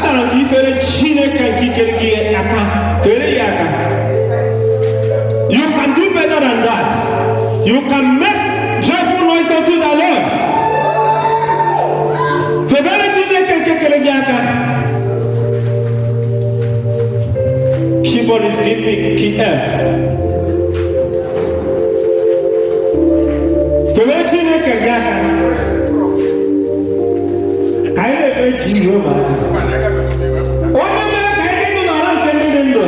achọrọ ka ifere Chineke nke ikere gị aka fere ya aka. You can do better than that. You can make joyful noise unto the Lord. Febere Chineke nke ikere gị aka. Keyboard is giving key F. Febere Chineke gị aka. Kaile ebe Jehova aka. Onye mere ka anyị nọ n'ala nke ndị dị ndụ.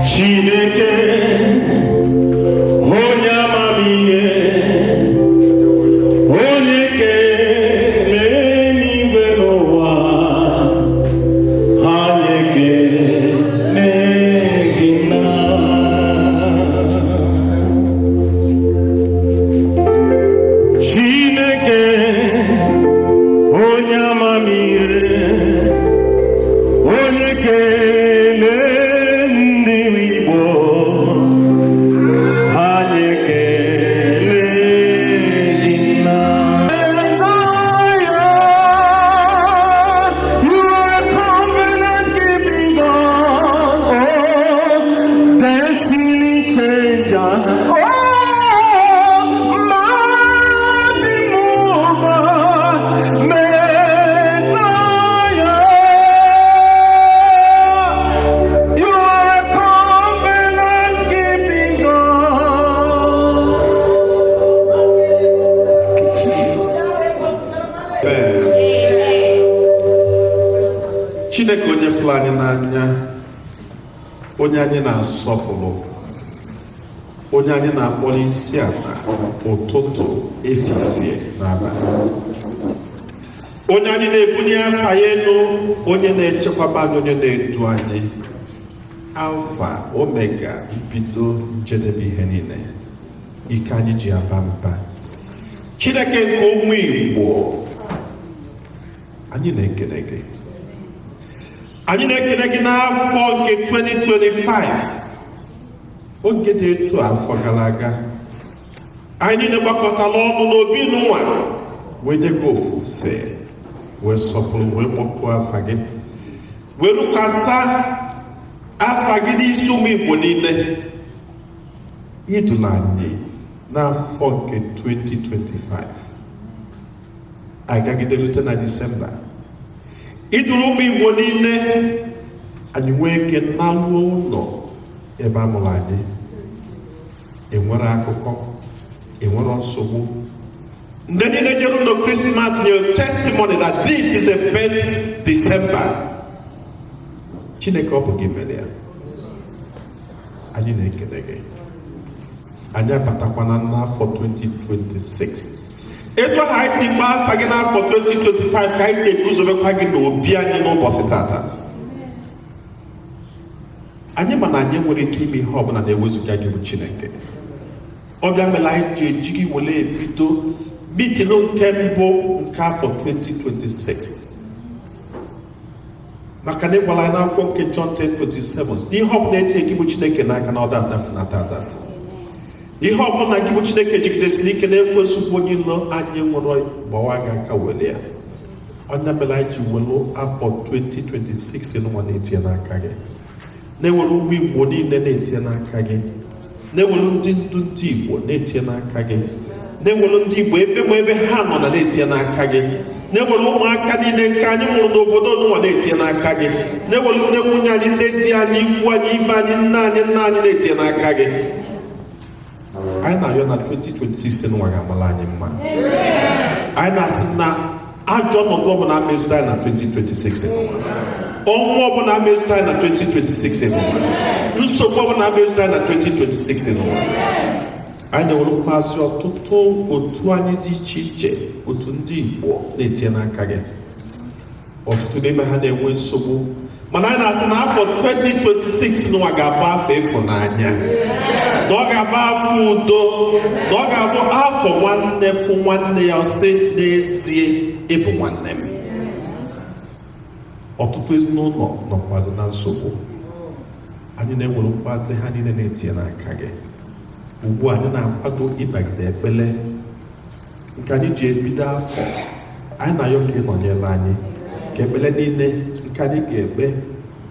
Chineke onye amamihe, onye kere eluigwe n'ụwa, anyị ekele gị na. Chineke onye amamihe, onye kele ndị Igbo, anyị ekele gị na. Messiah, you are a covenant keeping God, oh, destiny changer, oh, mighty mover, Messiah, you are a covenant keeping God. Jesus. Chineke onye fụrụ anyị n'anya, onye anyị na-asọpụrụ, onye anyị na-akpọrọ isi ala ụtụtụ, efifie na abalị, onye anyị na-ebunye afa ya elu, onye na-echekwaba anyị, onye na-edu anyị, alfa omega, mbido njedebe ihe niile, ike anyị ji aba mba. Chineke nke ụmụ Igbo, anyị na-ekele gị. Anyị na-ekele gị n'afọ nke 2025, oge dị etu afọ gara aga, anyị niile gbakọtala ọnụ n'obi n'ụwa wee nye gị ofufe, wee sọpụrụ, wee kpọkuo afa gị, wee rụkwasa afa gị n'isi ụmụ Igbo niile. Idula anyị n'afọ nke 2025, agagidelute na Disemba, iduru ụmụ Igbo niile, anyị nwee ike naluo ụlọ ebe a mụrụ anyị, enwere akụkọ, enwere nsogbu. Ndị niile jere ụlọ Christmas nye testimony that this is the best December. Chineke ọ bụ gị mere ya. Anyị na-ekele gị. Anyị abatakwana n'afọ 2026. Etu ahụ anyị si gbaa afa gị n'afọ 2025 ka anyị si eguzobekwa gị n'obi anyị n'ụbọchị tata. Anyị ma na anyị nwere ike ime ihe ọbụla na-ewezuga gị bụ Chineke. Ọ bịa mere anyị ji eji gị were ebido mitinu nke mbụ nke afọ 2026. Maka na ịgwala anyị n'akwụkwọ nke John 10:27, n'ihe ọbụla etinye gị bụ Chineke n'aka na ọ da-adafu na adafu. Ihe ọbụla gị bụ Chineke jigidesiri ike na-ekwesị onye ilo anyị nwere gbawa gị aka were ya. Onye mere anyị ji were afọ 2026 n'ụwa na-etinye n'aka gị, na-ewere ụmụ Igbo niile na-etinye n'aka gị, na-ewere ndị ndu ndị Igbo na-etinye n'aka gị, na-ewere ndị Igbo ebe ha nọ na-etinye n'aka gị, na-ewere ụmụaka niile nke anyị mụrụ n'obodo n'ụwa na-etinye n'aka gị, na-ewere ndị nwunye anyị, ndị di anyị, ikwu anyị, ibe anyị, nna anyị na-etinye n'aka gị. Anyị na-ayọ na 2026 n'ụwa ga-amala anyị mma. Anyị na-asị na ajọ ọnọdụ ọbụla amezụta anyị na 2026 n'ụwa, ọnwụ ọbụla amezụta anyị na 2026 n'ụwa, nsogbu ọbụla amezụta anyị na 2026 n'ụwa. Anyị na-ewere mkpasị ọtụtụ otu anyị dị iche iche, otu ndị Igbo na-etinye n'aka gị. Ọtụtụ n'ime ha na-enwe nsogbu, mana anyị na-asị na afọ 2026 n'ụwa ga-abụ afọ ịfụnanya, na ọ ga-abụ afọ udo, na ọ ga-abụ afọ nwanne fụ nwanne ya sị n'ezie ịbụ nwanne m. Ọtụtụ ezinụlọ nọkwazi na nsogbu, anyị na-ewere mkpasị ha niile na-etinye n'aka gị. ugbu anyị na-akwado ịbagide ekpele nke anyị ji ebido afọ. Anyị na-ayọ ka ị nọnyere anyị, ka ekpele niile nke anyị ga-ekpe,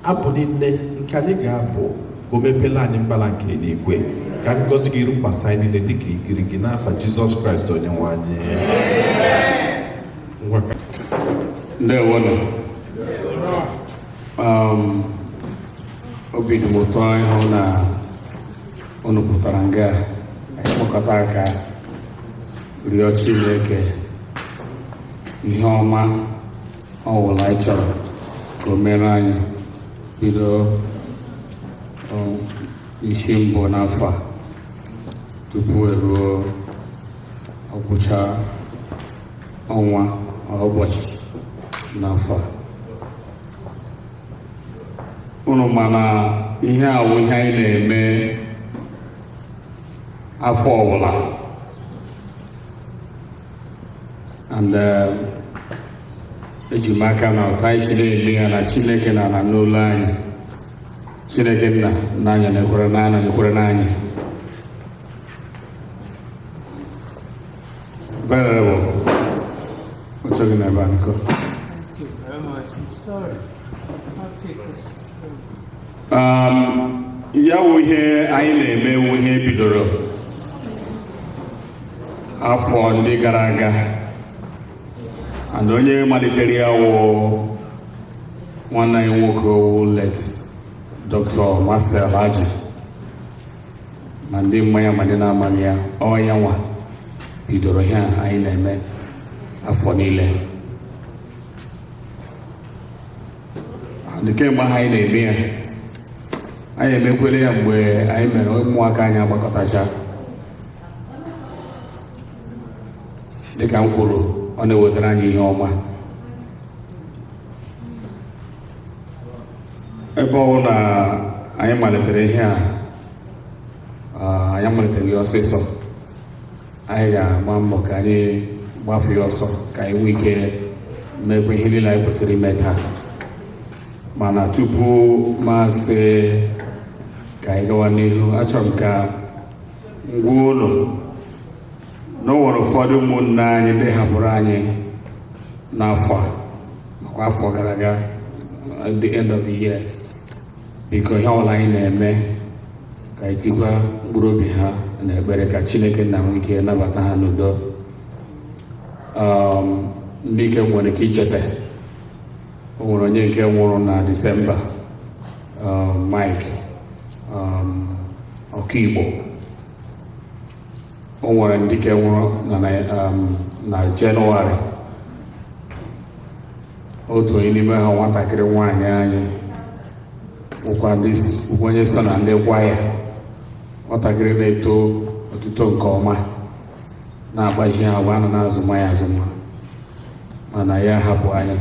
abụ niile nke anyị ga-abụ, ka o mepela anyị mbala nke n'igwe, ka ngọzi gị rụkwasị anyị niile dịka ikiri gị n'afa Jizọs Kraịst onye nwe anyị. Ndewonu. Obi dị m ụtọ ịhụ na unu pụtara nga ịkpọkọta aka rịọ Chineke ihe ọma ọwụla anyị chọrọ ka o mere anyị bido isi mbụ n'afọ a tupu eruo ọgwụcha ọnwa ụbọchị n'afọ a. Unu mana ihe awụ ihe anyị na-eme afọ ọbụla, and eji m aka na ụta anyị chiri eme ya na Chineke na ala n'olu anyị. Chineke nna n'anya na-ekwere n'anya, ekwere n'anya. Venerable, what's your name, Vanko? Thank you very much. I'm sorry. I'll take this. Ya wụ ihe anyị na-eme, wụ ihe bidoro afọ ndị gara aga, and onye malitere ya wụ nwanne anyị nwoke wụ late Dr. Marcel Aji, ma ndị mmanya ma ndị na-amaghị ya, ọ ya nwa bidoro ihe anyị na-eme afọ niile. Kemgbe anyị na-eme ya, anyị emekwere ya mgbe anyị mere ụmụaka anyị agbakọtacha. Dịka m kwuru, ọ na-ewetara anyị ihe ọma. Ebe ọ na anyị malitere ihe a, anyị malitere ya ọsịsọ. Anyị ga-agba mbọ ka anyị gbafe ya ọsọ, ka anyị nwee ike mekwa ihe niile anyị kwesịrị ime taa. Mana tupu masị ka anyị gawa n'ihu, achọrọ m ka ngwa ụlọ na o nwere ụfọdụ ụmụnne anyị ndị hapụrụ anyị n'afọ a, makwa afọ gara aga, at the end of the year. Biko ihe ọbụla anyị na-eme ka anyị tikwa mkpụrụ obi ha na ekpere ka Chineke nna nwee ike nabata ha n'udo. Ndị ike nwere ike icheta, o nwere onye nke nwụrụ na Disemba, Mike Igbo. O nwere ndị nke nwụrụ na Jenụwarị. Otu onye n'ime ha, nwatakịrị nwaanyị anyị, bụkwa onye so na ndị kwaya, nwatakịrị na-eto otuto nke ọma, na-agbazi agwa, anọ na-azụma ya azụma, mana ya hapụ anyị.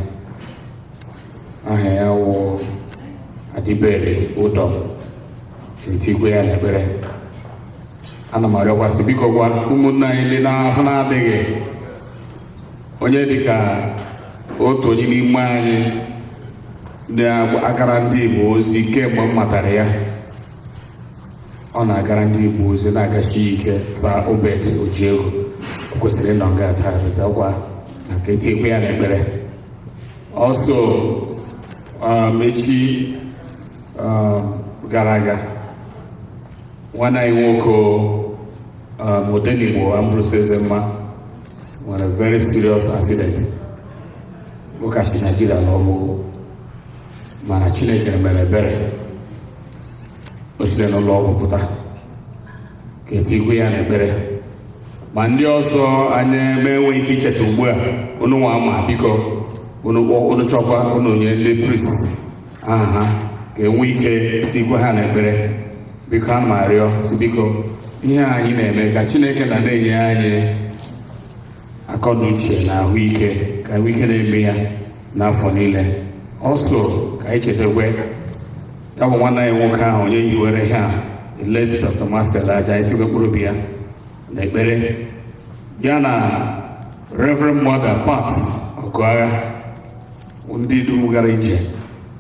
Aha ya wụ Adibere Udom, ka etikwe ya n'ekpere. Ana m arịọkwasị, biko gwa ụmụnne anyị ndị n'ahụ na-adịghị onye dịka otu onye n'ime anyị na-agara ndị Igbo ozi kemgbe m matara ya. Ọ na-agara ndị Igbo ozi, na-agachi ike. Sa Obed Ojiego, o kwesịrị ịnọ nga taa, gwa ka etikwe ya n'ekpere. Also, echi gara aga, nwanne anyị nwoke Odenigbo Ambrose Ezema nwere very serious accident. Ụkachi Nigeria n'ọhụụ, mana Chineke mere ebere, o siri n'ụlọ ọgwụ pụta. Ka etikwe ya n'ekpere. Ma ndị ọzọ anyị enweghị ike icheta ugbu a, unu nwa ama, biko unu chọkwa unu nye ndị priest aha ha ka enwe ike tikwe ha n'ekpere. Biko a ma arịọ si, biko ihe anyị na-eme ka Chineke na-enye anyị akọ na uche na ahụike, ka enwe ike na-eme ya n'afọ niile. Ọsọ ka anyị chetakwa ya bụ nwanne anyị nwoke ahụ, onye hiwere ihe a, late Dr. Marcel Aji, anyị tikwe mkpụrụ obi ya n'ekpere. Ya na Reverend Mother Pat Ọgụagha, ndị dum gara ije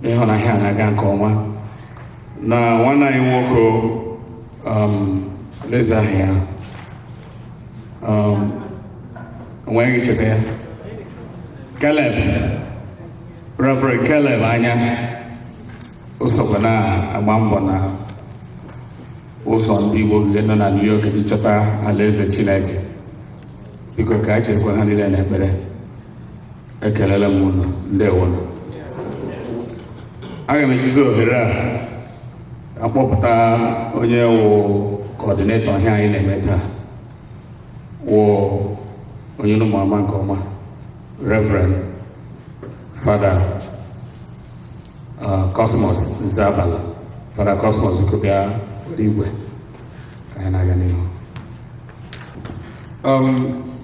ịhụnahịa na-aga nke ọma, na nwanne anyị nwoke Lezahia. When you check it, Caleb, Reverend Caleb, Anya, Usopana, Amambona, Uson Dibo, Genona, New York, Chichapa, Aleza Chineke. Because Kachi will handle an ebere. A Kalala Moon, there one. I am a Jizo Hera. A popata, Onye, coordinator here in the matter. Or Mama Koma, Reverend Father Cosmos Zabala, Father Cosmos Ukubia Rigwe, Kanaganino.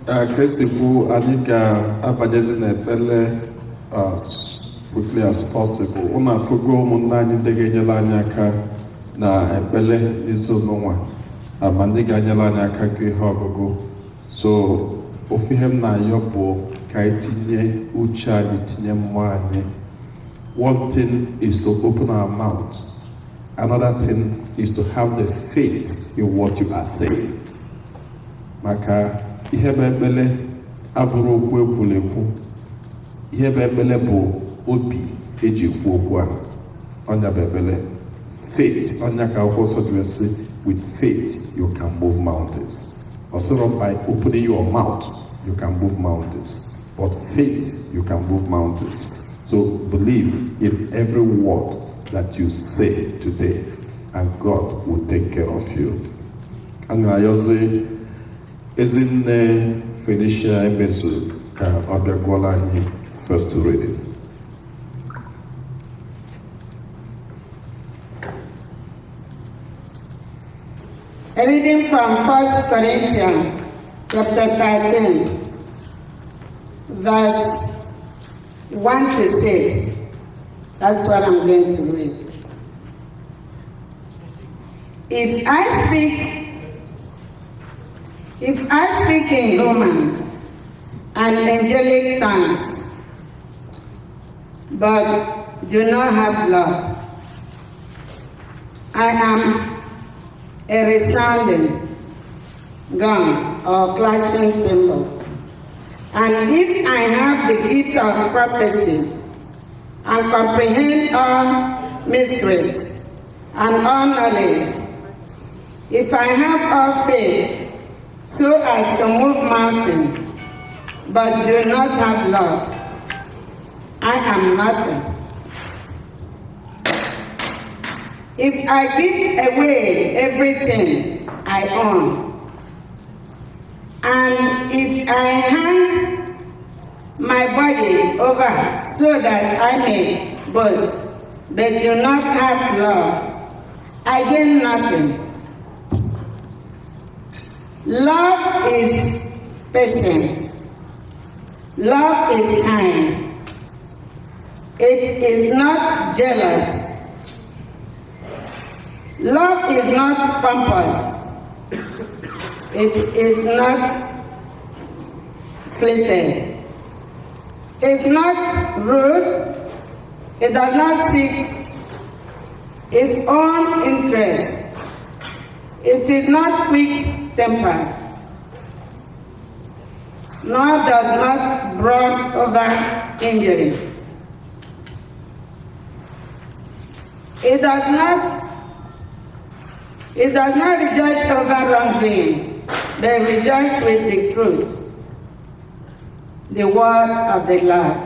Kesibu Anika Abadezine Pele as quickly as possible. Una fugo munani degenyalanyaka na Pele Izonoa. Amandiga nyalanyaka Kihogogo. So Ofihem na yopo kaitinye uchani tinye mwani. One thing is to open our mouth. Another thing is to have the faith in what you are saying. Maka ihe bebele aburu okwu ekwurekwu. Ihe bebele bụ obi eji ekwu okwu a. Onya bebele. Faith. Onya ka akwụkwọ nsọ ji say, with faith you can move mountains. Also by opening your mouth, you can move mountains. But faith, you can move mountains. So believe in every word that you say today, and God will take care of you. And I say, isn't Phoenicia Emesu ka Obiagwalani first reading? A reading from 1 Corinthians chapter 13, verse 1 to 6. That's what I'm going to read. If I speak in human and angelic tongues, but do not have love, I am a resounding gong or clashing cymbal. And if I have the gift of prophecy and comprehend all mysteries and all knowledge, if I have all faith so as to move mountains, but do not have love, I am nothing. If I give away everything I own, and if I hand my body over so that I may boast, but do not have love, I gain nothing. Love is patient. Love is kind. It is not jealous. Love is not pompous. It is not flattered. It's not rude. It does not seek its own interest. It is not quick-tempered, nor does not brood over injury. It does not rejoice over wrongdoing, but rejoice with the truth, the word of the Lord.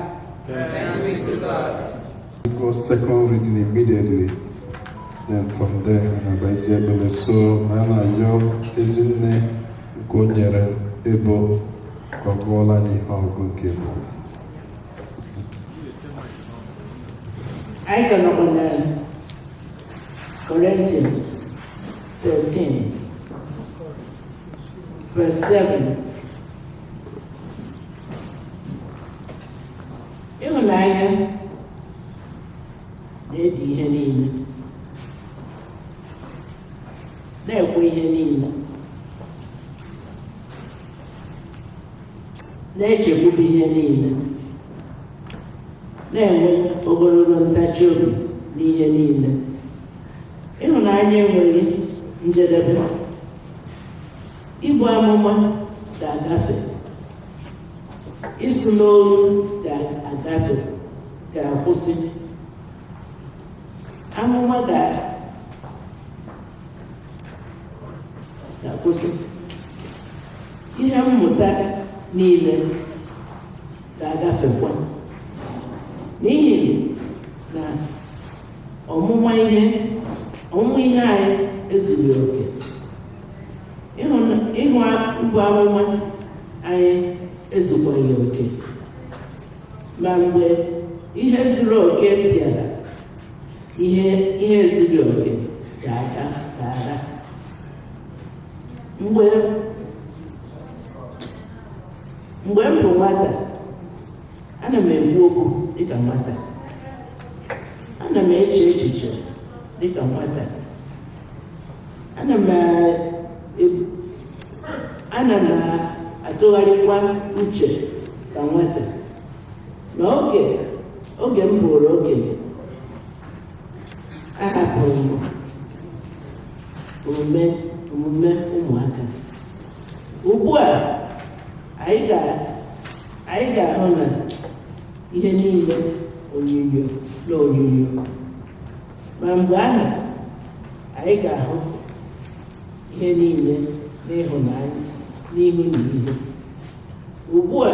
Thanks be to God. Go second reading immediately. Then from there, and so mana yo ezine gonyere ebo kogola ni ogunke. I can open Corinthians 13, verse 7. Ịhụnanya na-edi ihe niile, na-ekwe ihe niile, na-echekwube ihe niile, na-enwe ogologo ntachi obi n'ihe niile. Ịhụnanya enweghị njedebe, ibu amụma ga-agafe, isu n'olu ga-agafe, ga-akwụsị. Amụma ga-akwụsị. Ihe mmụta niile ga-agafekwa, n'ihi na ọmụmụ ihe anyị ezughị oke. Ịhụ ibu amụma anyị ezukwaghị oke. Ma mgbe ihe zuru oke bịara, ihe ezughị oke ga-aga. Mgbe m bụ nwata, ana m ekwu okwu dịka nwata, ana m eche echiche dịka nwata, ana m atụgharịkwa uche ka nwata. Na oge m bụrụ okenye, ahapụrụ m omume ụmụaka. Ugbu a anyị ga-ahụ na ihe niile onyinyo na onyinyo, ma mgbe ahụ anyị ga-ahụ ihe niile n'ịhụnanya n'ihu na ihu. Ugbu a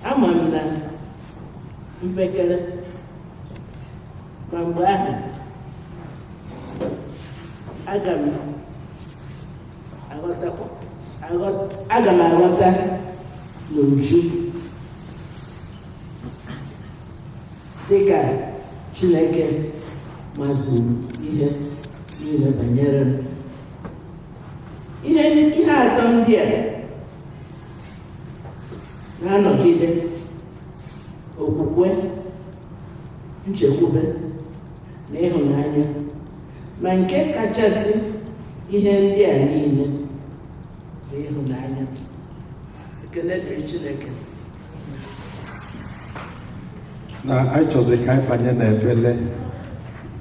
ama m na mpekere, ma mgbe ahụ aga m aghọta n'uju dịka Chineke maziri ihe niile banyere m. Ihe atọ ndị a na-anọgide: okwukwe, nchekwube na ịhụnanya. Ma nke kachasị ihe ndị a niile bụ ịhụnanya. Ekele dịrị Chineke. Na anyị chọzi ka anyị banye n'ebele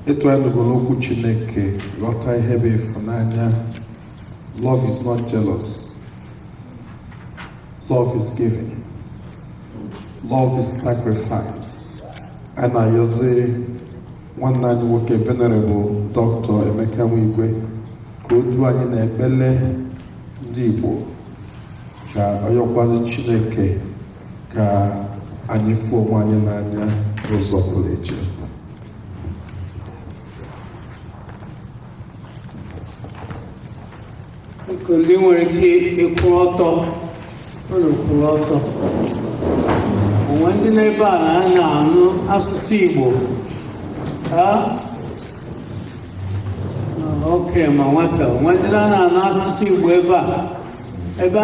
etu anyị nụgoro okwu Chineke, ghọta ihe bụ ịfụnanya. Love is not jealous. Love is giving. Love is sacrifice. A na-ayọzi nwanne anyị nwoke Venerable Dr. Emeka Nwigwe ka o duo anyị n'ekpele ndị Igbo, ka ọ yọkwazi Chineke ka anyị fụ onwe anyị n'anya n'ụzọ pụrụ iche. Ndị nwere ike ịkwụ ọtọ, ụlọ kwụrụ ọtọ. Onwe ndị n'ebe a na-anụ asụsụ Igbo, oke ma nwata. Onwe ndị na-anụ asụsụ Igbo ebe a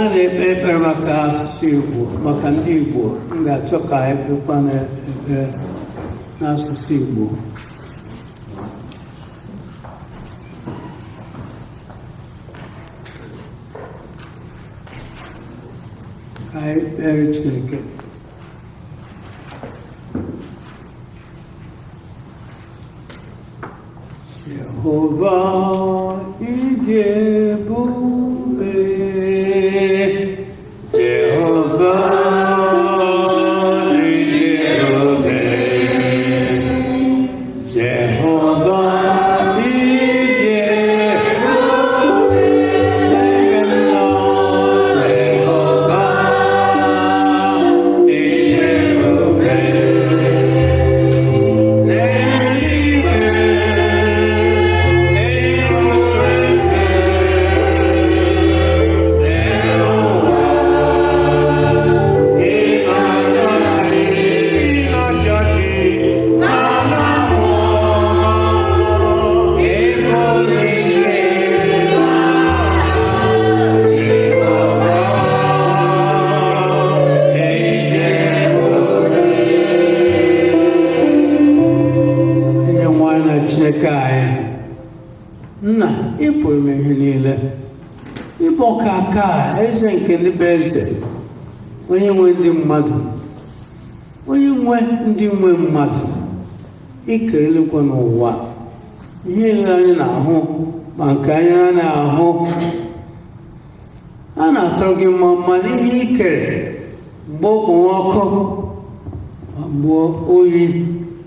na-ekpe ekpere maka asụsụ Igbo, maka ndị Igbo. M ga-achọ ka ekpekwa n'ekpere n'asụsụ Igbo. Anyị kpere Chineke. Jehova ịdị ebube, Jehova ịdị ebube, Jehova ịdị ebube, Jehova ịdị ebube. Nna, ị pụrụ ime ihe niile. Ịbụ ọkaka eze nke ndị bụ eze, onye nwe ndị mmadụ, onye nwe ndị nwe mmadụ. Ị kerelekwa n'ụwa ihe niile anyị na-ahụ ma nke anya na-ahụ. A na-atọ gị mma n'ihe i kere mgbe okpomọkụ ma mgbe oyi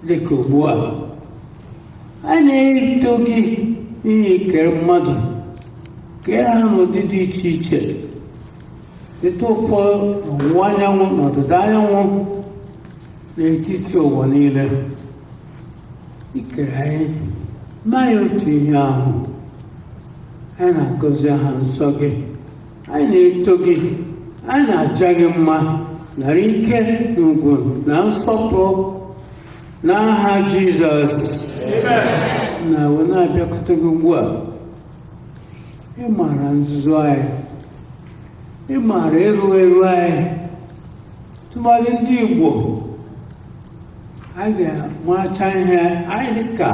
dịka ugbu a. A na-eto gị n'ihi ikere mmadụ kee ha n'ụdị dị iche iche, dịta ụfọdụ n'ọwụwa anyanwụ na ọdịda anyanwụ n'etiti ụwa niile. Ikere anyị maghị otu ihe ahụ. Anyị na-agọzi aha nsọ gị, anyị na-eto gị, anyị na-aja gị mma, nara ike na ugwu na nsọpụrụ n'aha Jizọs. Na we na-abịakwute gị ugbu a. Ị maara nzuzo anyị, ị maara eru anyị, tụmadị ndị Igbo. Anyị ga-amacha ihe anyị dịka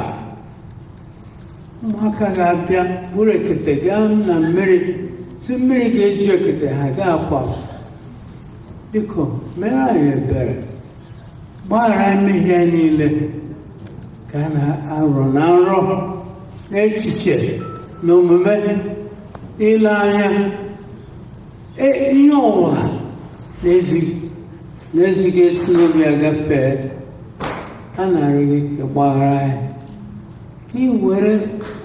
ụmụaka ga-abịa bụrụ ekete gaa na mmiri, si mmiri ga-eju ekete ha ga-akwa. Biko mere anyị ebere, gbaghara mmehie niile ka a na-arọ na nrọ n'echiche na omume ile anya ihe ọwa na-ezighị esi n'obi agafee. A na-arịọ gị ka gbaghara anyị, ka ị were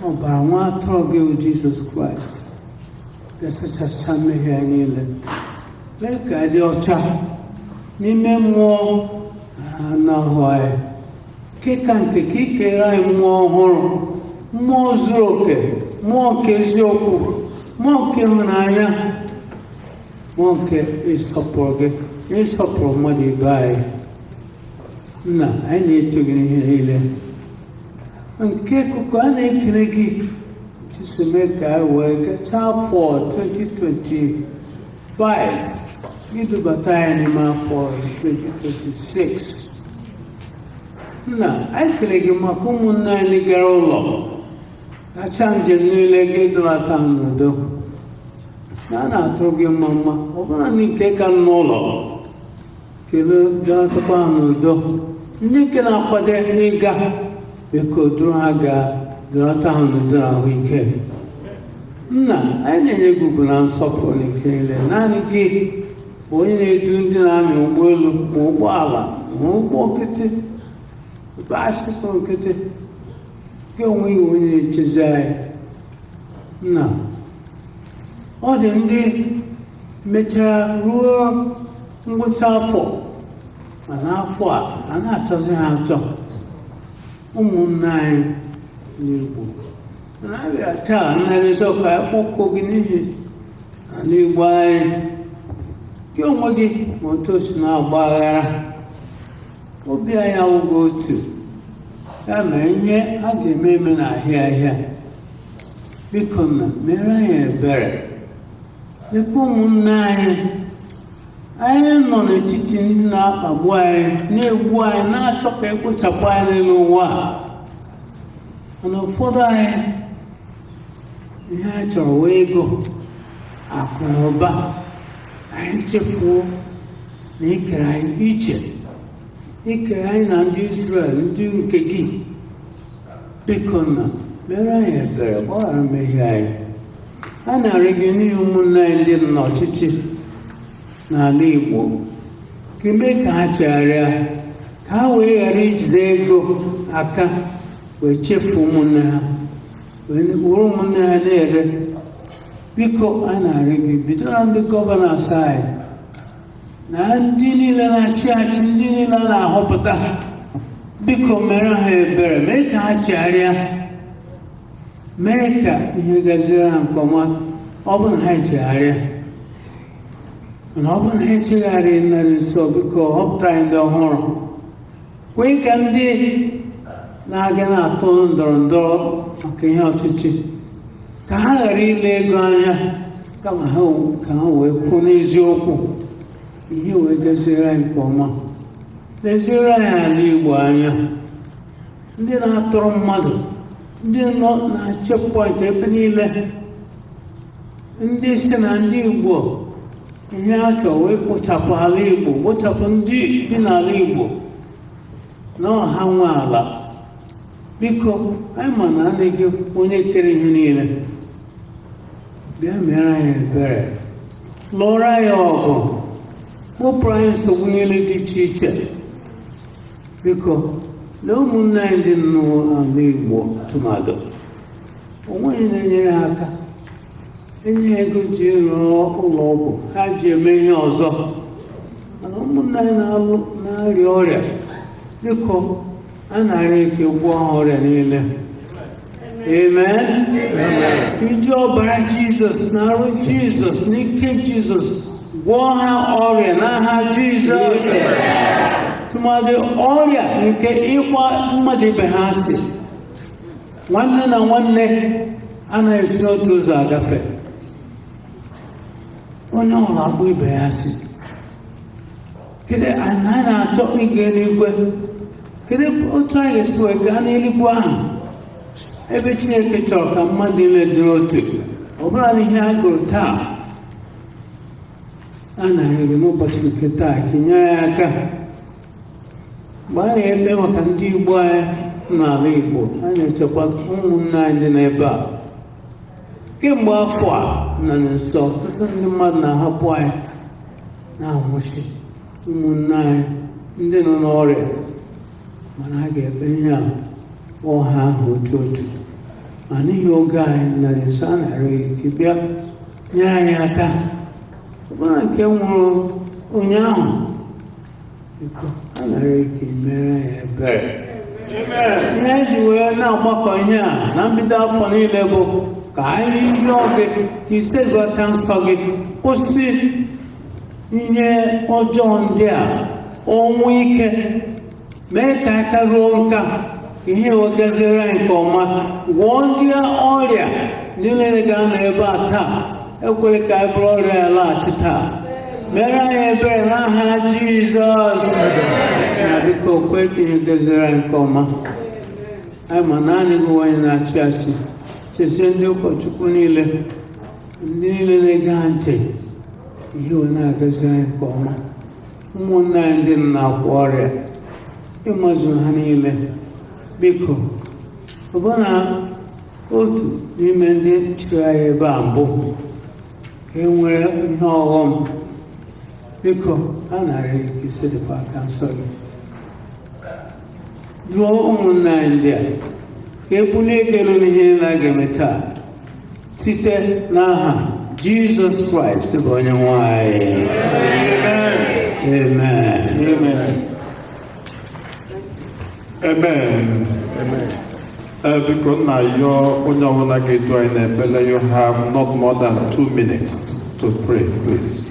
ọbara nwa atụrụ gị Jizọs Kraịst ga-asachacha mmehie anyị niile, mee ka dị ọcha n'ime mmụọ na ahụ anyị. Ka nke ka ikere anyị mmụọ ọhụrụ, mmụọ zuru oke, mmụọ nke eziokwu, mmụọ nke ịhụnanya, mmụọ nke ịsọpụrụ gị na ịsọpụrụ mmadụ ibe anyị. Nna, anyị na-eto gị n'ihe niile. Nke akụkọ a na-ekele gị tisi mee ka anyị wee gachaa afọ 2025, idubata anyị n'ime afọ 2026. Nna, anyị kele gị maka ụmụnne anyị gara ụlọ, kacha njem niile gị dọlata n'udo. Na a na-atụrụ gị mma, ọ bụla ndị nke ka n'ụlọ kelee dọlatakwa ha n'udo. Ndị nke na-akwado ịga, biko duru ha gaa dọlata ha n'udo na ahụike. Nna, anyị na-enye gị ugwu na nsọpụrụ na ike niile. Naanị gị bụ onye na-edu ndị na-anya ụgbọelu ma ụgbọala ma ụgbọ nkịtị, baịsikụl nkịtị. Gị onwe gị onye na-echezi anyị. Nna, ọ dị ndị mechara ruo ngwụcha afọ, ma n'afọ a na-achọzi ha achọ. Ụmụnne anyị n'Igbo na-abịa taa nnarịsị ọka akpọkọ gị n'ihi ala Igbo anyị. Gị onwe gị ma otu o si na-agba aghara, obi anyị awụghị otu. Ya mere ihe a ga-eme eme na ahịa. Biko na mere anyị ebere. Lekwa ụmụnne anyị nọ n'etiti ndị na-akpagbu anyị, na-egbu anyị, na-achọ ka ekpochapụ anyị n'elu ụwa a. Mana ụfọdụ anyị ihe a chọrọ wee ego, akụ na ụba. Anyị chefuo na ikere anyị iche, ikere anyị na ndị Izrel, ndị nke gị. Biko na mere anyị ebere, gbaghara mmehie anyị. A na-arịọ gị n'ihi ụmụnne anyị ndị nọ n'ọchịchị n'ala Igbo, ka mee ka ha chegharịa, ka ha wee ghara ijide ego aka wee chefuo ụmụnne ha, were ụmụnne ha na-ere. Biko a na-arịọ gị, bido na ndị gọvanọs anyị na ndị niile na-achị achị, ndị niile a na-ahọpụta. Biko mere ha ebere, mee ka ha chegharịa, mee ka ihe gaziere ha nke ọma. Ọ bụ na ha echegharịa, mana ọ bụ na ha echegharị narị nso, biko họpụta anyị ndị ọhụrụ. Kwee ka ndị na-aga na-atụ ndọrọ ndọrọ maka ihe ọchịchị, ka ha ghara ile ego anya, kama ka ha wee kwuo n'eziokwu, ihe wee gaziere anyị nke ọma. Leziere anyị ala Igbo anya, ndị na-atụrụ mmadụ, ndị nọ na checkpoint ebe niile, ndị si na ndị Igbo ihe a chọrọ wee kpochapụ ala Igbo, kpochapụ ndị bi n'ala Igbo na ọha nwe ala. biko anyị ma na anaghị onye kere ihe niile bịa mere anyị ebere, lụọrọ anyị ọgụ, kpọpụrụ anyị nsogbu niile dị iche iche. Biko lee ụmụnne anyị dị n'ala Igbo tụmadụ, onweghị na-enyere ha aka, enye ha ego ji rụọ ụlọ ọgwụ, ha ji eme ihe ọzọ, mana ụmụnne anyị na-arịa ọrịa. Biko a na-arịa ike gwọọ ha ọrịa niile. Amen. Iji ọbara Jizọs na arụ Jizọs na ike Jizọs gwọọ ha ọrịa n'aha Jizọs. Tụmadị ọrịa nke ịkwa mmadụ ibe ha asị, nwanne na nwanne anaghị esi n'otu ụzọ agafe, onye ọrụ agba ibe ya asị. Kedu anyị na-achọ ịga eluigwe? Kedu otu anyị ga-esi wee gaa n'eluigwe ahụ ebe Chineke chọrọ ka mmadụ niile dịrị otu? Ọ bụla na ihe a gụrụ taa, a na-arịọ gị n'ụbọchị nke taa ka ị nyere ya aka. Mgbe a na-ekpe maka ndị Igbo anyị n'ala Igbo, a na-echekwa ụmụnne anyị dị n'ebe a. Kemgbe afọ a na nso, ọtụtụ ndị mmadụ na-ahapụ anyị na-anwụchi ụmụnne anyị ndị nọ n'ọrịa, mana a ga-ekpe ihe a ọha ahụ otu otu. Ma n'ihi oge anyị na nso, a na-arịọ gị ka bịa nyere anyị aka. Ọbụna nke nwụrụ ụnyaahụ, biko a na-arịọ gị ka mere anyị ebere. Ihe eji wee na-agbakọ ihe a na mbido afọ niile bụ ka anyị rịọ gị ka isego aka nsọ gị kwụsị ihe ọjọọ ndị a, ọnwụ ike, mee ka aka ruo nka, ihe wegaziere anyị nke ọma, gwọọ ndị ọrịa ndị niile ga n'ebe a taa, ekweghị ka anyị bụrụ ọrịa ya laghachi taa. Mere anyị ebere n'aha Jizọs. Na biko kwe ka ihe gaziere anyị nke ọma. Anyị ma naanị gị onye na-achị achị. Chezie ndị ụkọchukwu niile, ndị niile na-ege ha ntị, ihe wee na-agazi anyị nke ọma. Ụmụnne anyị ndị na-akwa ọrịa, ịmazụ ha niile, biko ọbụna otu n'ime ndị chịrị anyị ebe a mbụ ka e nwere ihe ọghọm, biko a na-arịọ gị ka isedịpụ aka nsọ gị duo ụmụnne anyị ndị a, ka ebulie ego elu n'ihe niile a ga-eme taa, site n'aha Jizọs Kraịst bụ onye nwe anyị. Amen. Amen. Biko nna yọ onye ọbụla ga-edu anyị n'ekpere, you have not more than 2 minutes to pray, please.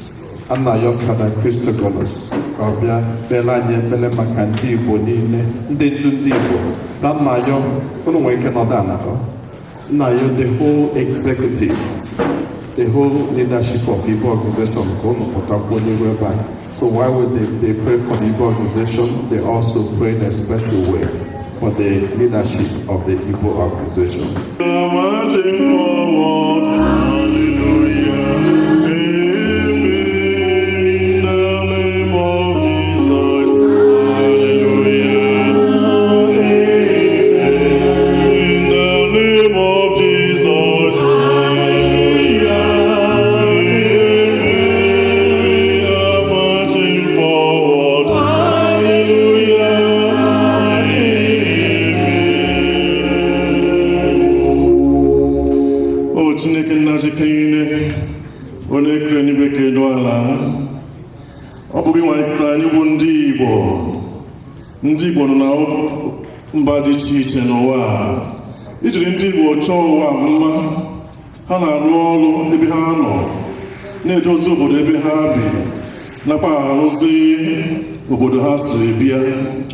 Nna yọ Fada Christogolos ka ọ bịa kpere anyị ekpere maka ndị Igbo niile, ndị ndu ndị Igbo. Sa nna yọ unu nwere ike nọdụ ala. Nna yọ the whole executive, the whole leadership of Igbo organization, so unu pụtakwuo n'iru ebe anyị. So why would they pray for the Igbo organization? They also pray in a special way for the leadership of the Igbo organization. Marching forward, hallelujah, amen, in the name of Jesus, hallelujah, amen, in the name of Jesus, hallelujah, amen, we are marching forward, hallelujah. Chineke nna jikere onye kere n'igwe kere n'ala, ọ bụghị nwa kere anyị bụ ndị Igbo nọ na mba dị iche iche n'ụwa. Ijiri ndị Igbo chọọ ụwa mma, ha na-arụ ọrụ ebe ha nọ, na-edozi obodo ebe ha bi, nakwa arụzi obodo ha so ebia.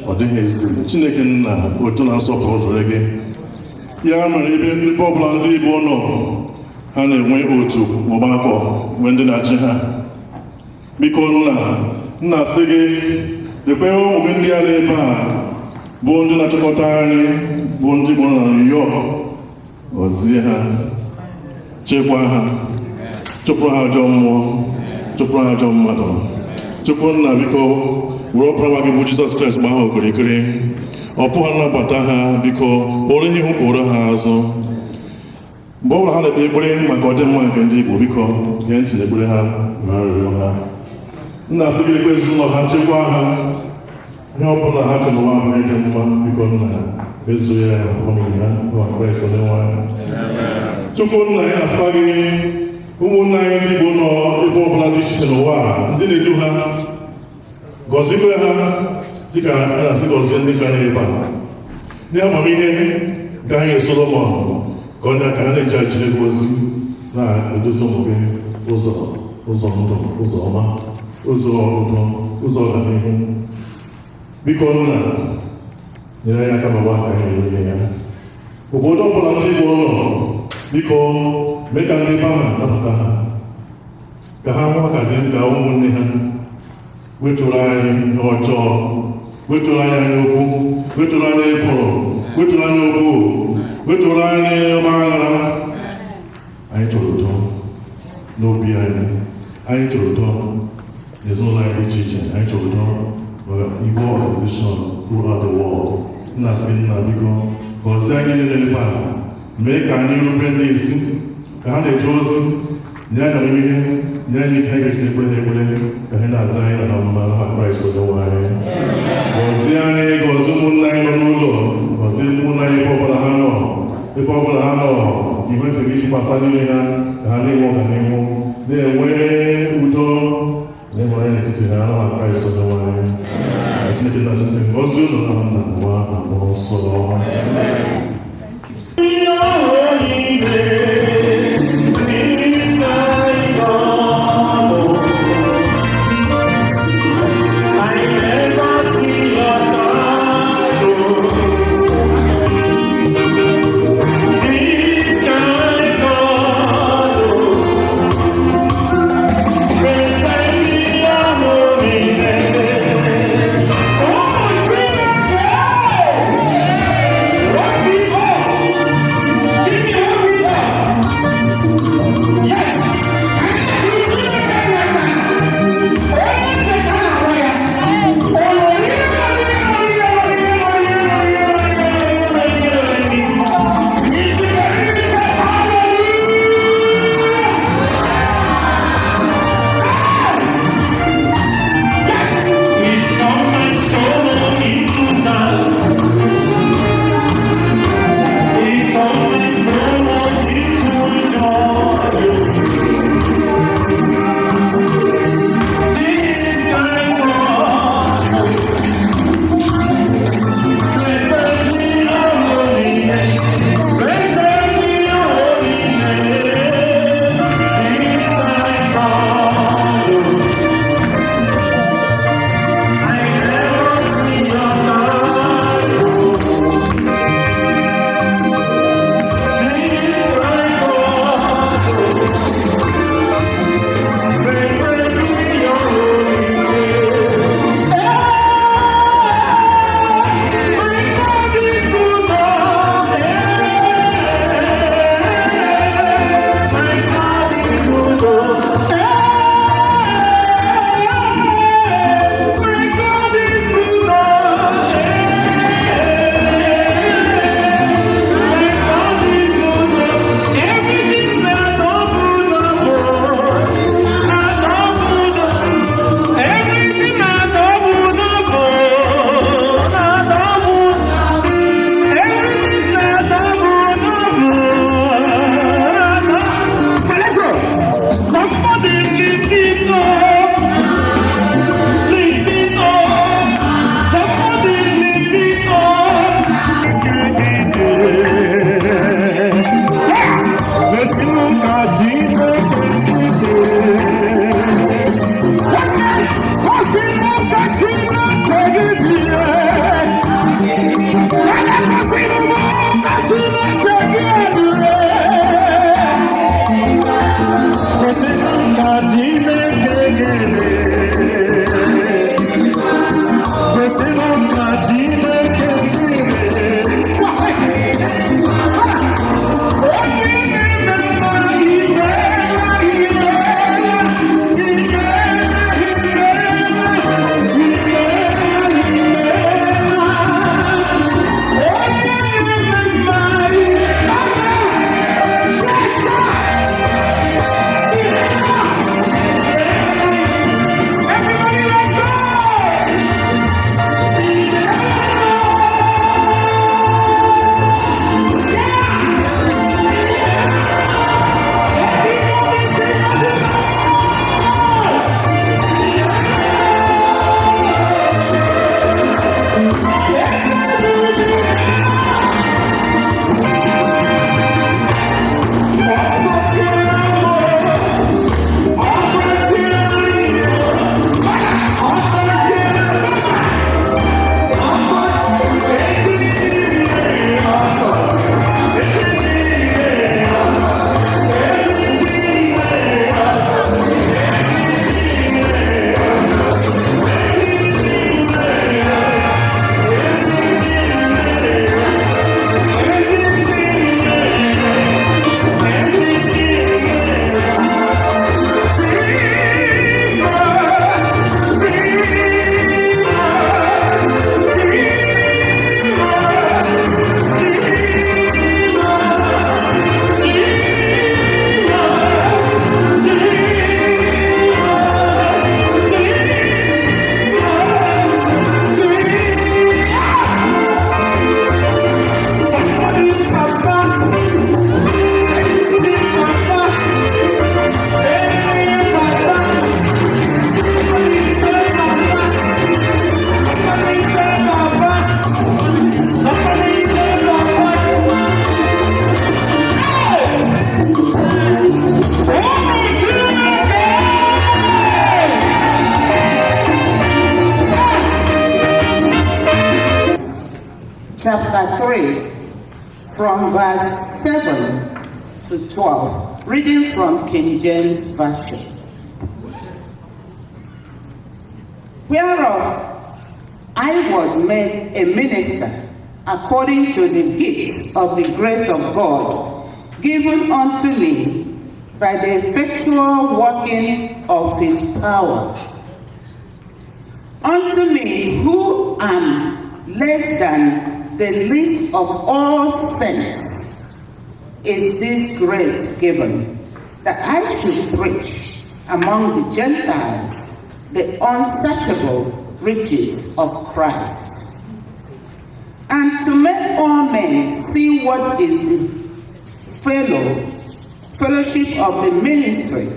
Ọ dịghị ezi. Chineke nna otu na-asọpụrụ gị, ya mere ebe ndị ọbụla ndị Igbo nọ, ha na-enwe otu ọgbakọ mgbe ndị na-achị ha. Biko nna sị gị, lekwe ụmụ gị ndị a n'ebe a bụ ndị na-achịkọta anyị, bụ ndị Igbo na New York, gọzie ha, chekwaa ha, chụpụrụ ha ajọ mmụọ, chụpụrụ ha ajọ mmadụ. Chukwu nna biko were ọpụrụ nwa gị bụ Jizọs Kraịst gbaa ha okirikiri, ọ pụghị nnabata ha biko kpọrọ ihe ihu kpọrọ ha azụ mgbe ọ bụla ha na-ekpe ekpere maka ọdịmma nke ndị Igbo biko gee ntị n'ekpere ha na arịrịọ ha nna asị gị ekpe ezinụlọ ha nchekwa ha ihe ọ bụla ha chọrọ n'ụwa abụghị dị mma biko nna ezo ya na famili ha n'ụwa Kraịst Onyenwe anyị Chukwu nna anyị na-asịkwa gị ụmụnna anyị ndị Igbo nọ ebe ọbụla dị iche iche n'ụwa ndị na-edu ha gọzikwe ha dịka a na-asị gọzie ndị ka na-ebe a ndị amamihe ga anyị Solomon ka onye aka ha na-eji ajiri ego ozi na-edozi ụmụ gị ụzọ ndụ ụzọ ọma ụzọ udo ụzọ ọganihu biko nna nyere anyị aka n'ụwa ka anyị na-enye ya obodo ọbụla ndị Igbo nọ biko mee ka ndị be ahụ napụta ha ka ha nwa ka dị nka ụmụnne ha wetụrụ anyị ihe ọjọọ wetụrụ anyị okwu wetụrụ anyị ekworo wetụrụ anyị okwu wetụrụ anyị ọgba aghara anyị chọrọ udo n'obi anyị chọrọ udo n'ezinụlọ anyị dị iche iche anyị chọrọ udo Igbo organization throughout the world nna sị nna biko gọzie anyị niile ebe a mee ka anyị rube ndị isi ka ha na-eje ozi nye anyị ihe nye anyị ike anyị ga-ekpe n'ekpere ka ha na-adịrị anyị na mma ha Kraịst Onyenwe anyị gọzie anyị gọzie ụmụnna anyị nọ n'ụlọ gọzie ụmụnna anyị ebe ọbụla ha nọ igwe nke gị chikwasa n'ime ha ka ha na-enwe ọganihu na-enwe udo na ịhụnanya n'etiti ha na Kraịst Onyenwe anyị Chineke na Chineke gọzie ụlọ na nna nwa na mmụọ nsọ What from verse 7 to 12, reading from King James Version. Whereof I was made a minister according to the gift of the grace of God given unto me by the effectual working of his power. Unto me, who am less than the least of all saints, is this grace given, that I should preach among the Gentiles the unsearchable riches of Christ, and to make all men see what is the fellowship of the ministry,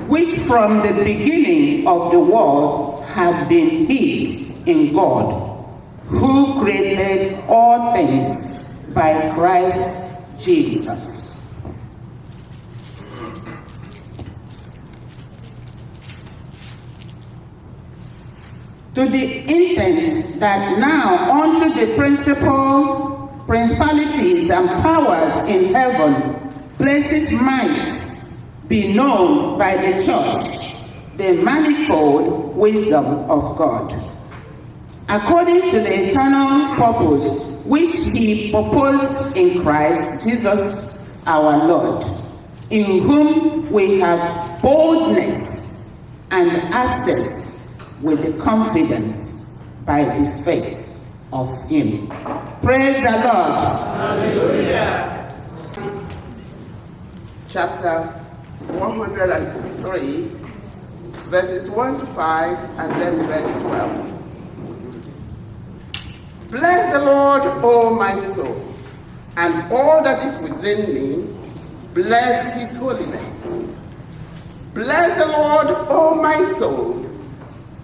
which from the beginning of the world had been hid in God, who created all things by Christ Jesus. To the intent that now unto the principalities and powers in heaven places might be known by the church, the manifold wisdom of God, according to the eternal purpose which he proposed in Christ Jesus our Lord, in whom we have boldness and access with the confidence by the faith of him. Praise the Lord. Hallelujah. Chapter 103, verses 1 to 5, and then verse 12. Bless the Lord, O my soul, and all that is within me, bless his holy name. Bless the Lord, O my soul,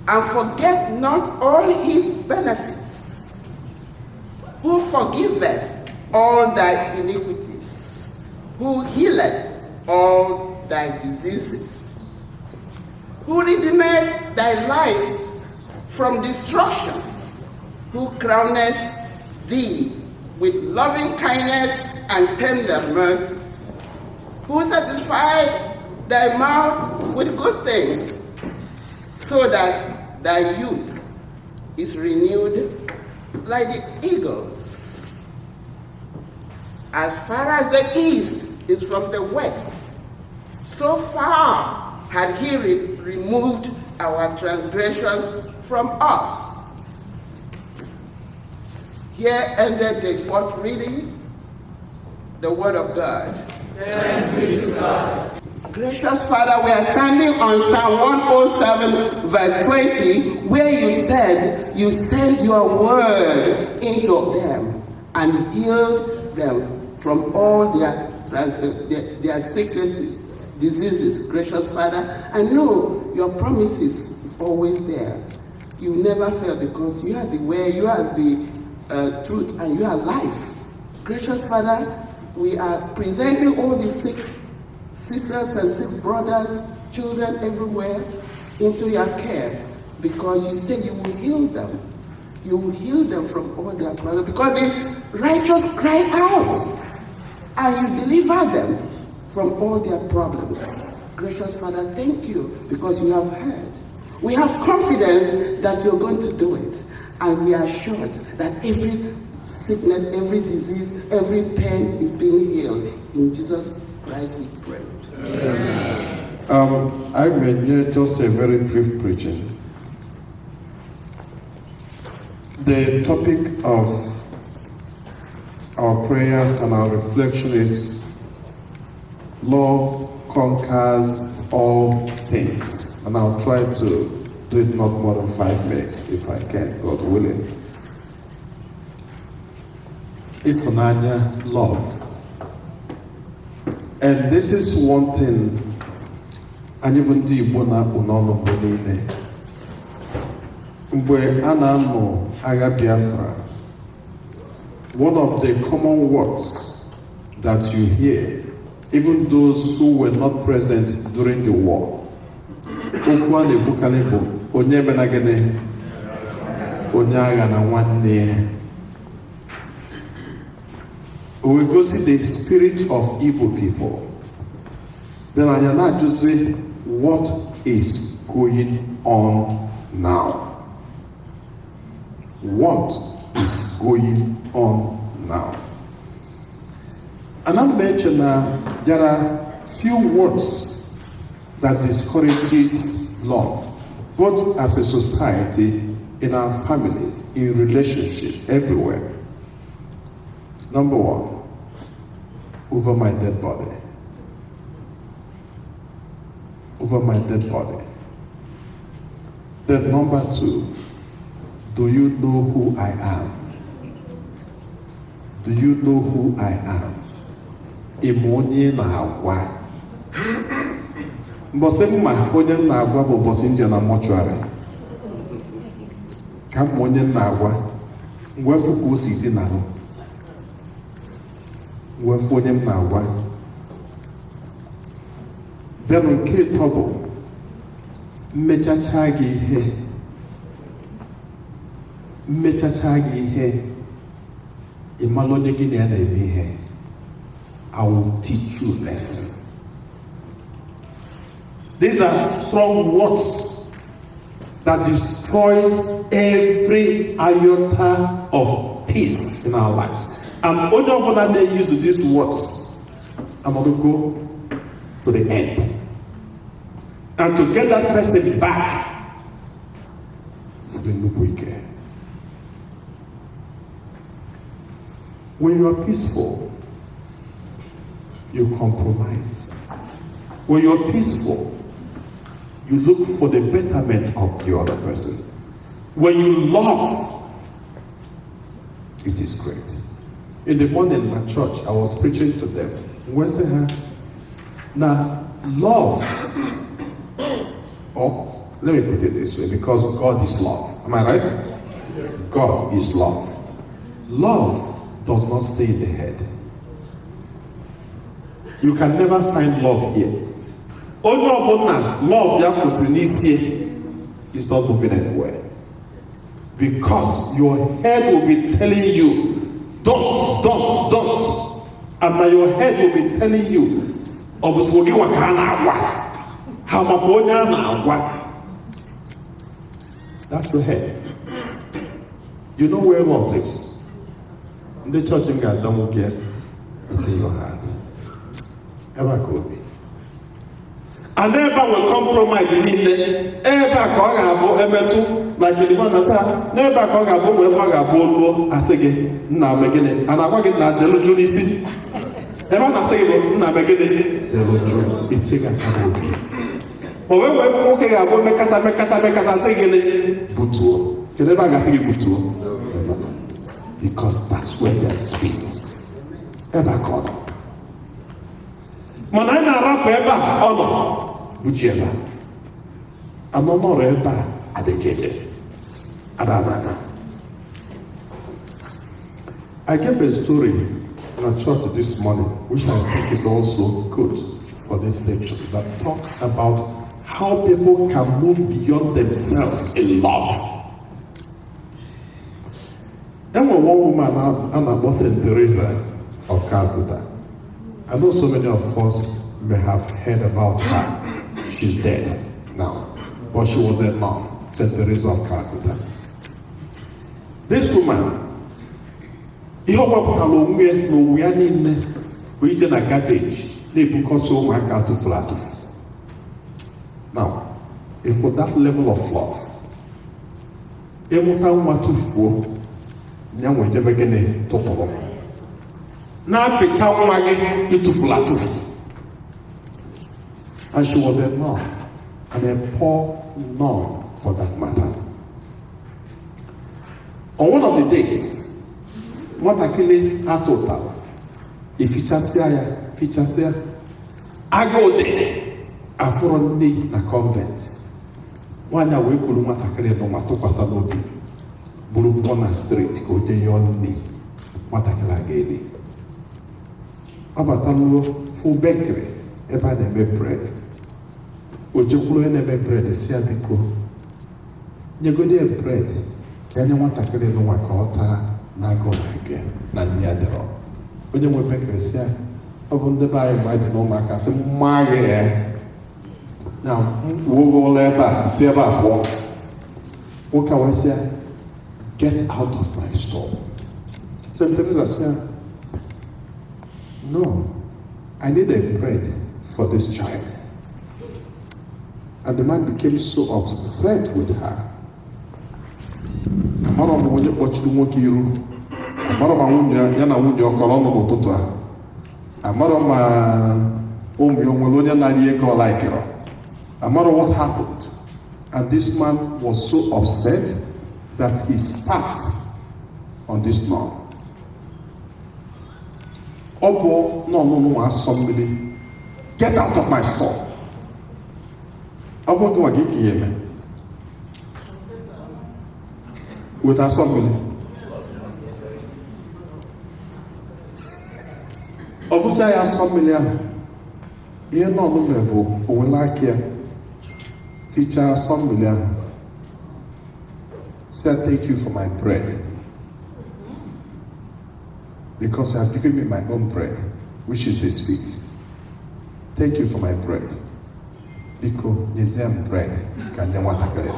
and forget not all his benefits, who forgiveth all thy iniquities, who healeth all thy diseases, who redeemeth thy life from destruction, who crowneth thee with loving kindness and tender mercies, who satisfied thy mouth with good things, so that thy youth is renewed like the eagles. As far as the east is from the west, so far had he removed our transgressions from us. Here ended the fourth reading, the word of God. Thanks be to God. Gracious Father, we are standing on Psalm 107, verse 20, where you said you sent your word into them and healed them from all their sicknesses, diseases. Gracious Father, I know your promises is always there. You never fail, because you are the way, you are the truth, and you are life. Gracious Father, we are presenting all the sick sisters and sick brothers, children everywhere into your care, because you say you will heal them. You will heal them from all their problems, because the righteous cry out and you deliver them from all their problems. Gracious Father, thank you, because you have heard. We have confidence that you're going to do it, and we are assured that every sickness, every disease, every pain is being healed. In Jesus Christ we pray. I may just a very brief preaching. The topic of our prayers and our reflection is love conquers all things. And I'll try to do it not more than 5 minutes if I can, God willing. Ifunanya, love. And this is one thing anyị bụ ndị Igbo na-akpụ n'ọnụ mgbe niile. Mgbe a na-anọ agha Biafra, one of the common words that you hear, even those who were not present during the war, okwu a na-ebukarị bụ onye mena gịnị, onye agha na nwanne ya. we will go see the spirit of Igbo people. Then I not to say what is going on now. What is going on now? And I mentioned there are few words that discourages love, both as a society, in our families, in relationships, everywhere. Number one, over my dead body. Over my dead body. Then number two, do you know who I am? Do you know who I am? Imonye na agwa. Mbọsị mma onye na-agwa bụ ụbọchị nje na mọchụarị. Ka m onye na-agwa, mwefu ka o si dị n'ahụ. Mwefu onye m na-agwa. Then nke ịtọ bụ mmechacha gị ihe. Mmechacha gị ihe. Ịmalụ onye gị na ya na-eme ihe. I will teach you a lesson. These are strong words that destroys every iota of peace in our lives. And only when they use these words, I'm going to go to the end. And to get that person back, it's been wicked. When you are peaceful, you compromise. When you're peaceful, you look for the betterment of the other person. When you love, it is great. In the morning at church, I was preaching to them. Now, love, oh, let me put it this way, because God is love. Am I right? God is love. Love does not stay in the head. You can never find love here. Only love is not moving anywhere. Because your head will be telling you, don't. And now your head will be telling you, that's your head. Do you know where love lives? In the church in Gaza, it's in your heart. Ever could be. And never will compromise in it. Ever like the man has said, never as again, now making it. And I work in that delusion. Ever not say, now making it. Delusion, it's a canoe. But when we're walking, I will make a say, Butu. Can never say Butu. Because that's where there is peace. Ever call. Manana rap eba ono bujieba. Anono reba adejeje. Adamana. I gave a story in a church this morning, which I think is also good for this section, that talks about how people can move beyond themselves in love. And one woman, Anna St. Teresa of Calcutta. I know so many of us may have heard about her. She's dead now. But she was a nun, St. Teresa of Calcutta. This woman, we eat a garbage, now, if for that level of love, and she was a nun, and a poor nun for that matter. On one of the days, Matakile Atotal, if feature I go there, I found na convent. One day we could Matakile no Matopasa Lodi, Burupona Street, go to your knee, Matakila Gedi. Abataluo full bakery, eba neme bread. Ojekulo neme bread sia biko. Nyegode bread, kanya Matakile no Makota, na go again, na niadero. onye nwe bekresi a ọ bụ ndị be anyị mgbe anyị dị n'ụmụaka sị mma ya na mkpuo ụlọ ebe a si ebe a pụọ. Nwoke a sị ya, get out of my store. St. Teresa said, no, I need a bread for this child. And the man became so upset with her. Amara m onye kpọchiri nwoke iru, amara m nwunye ya na nwunye ọkọrọ ọnụ n'ụtụtụ a, amara m ụmụ ya onwere onye narị ego ọ laikere, amara what happened. And this man was so upset that he spat on this nun. Obo no assembly. Get out of my store. Obo go again with assembly. Officer assembly. Here no mebo o like here. Teacher assembly. Said thank you for my bread. Because you have given me my own bread, which is the sweet. Thank you for my bread. Because Nizam bread can never take.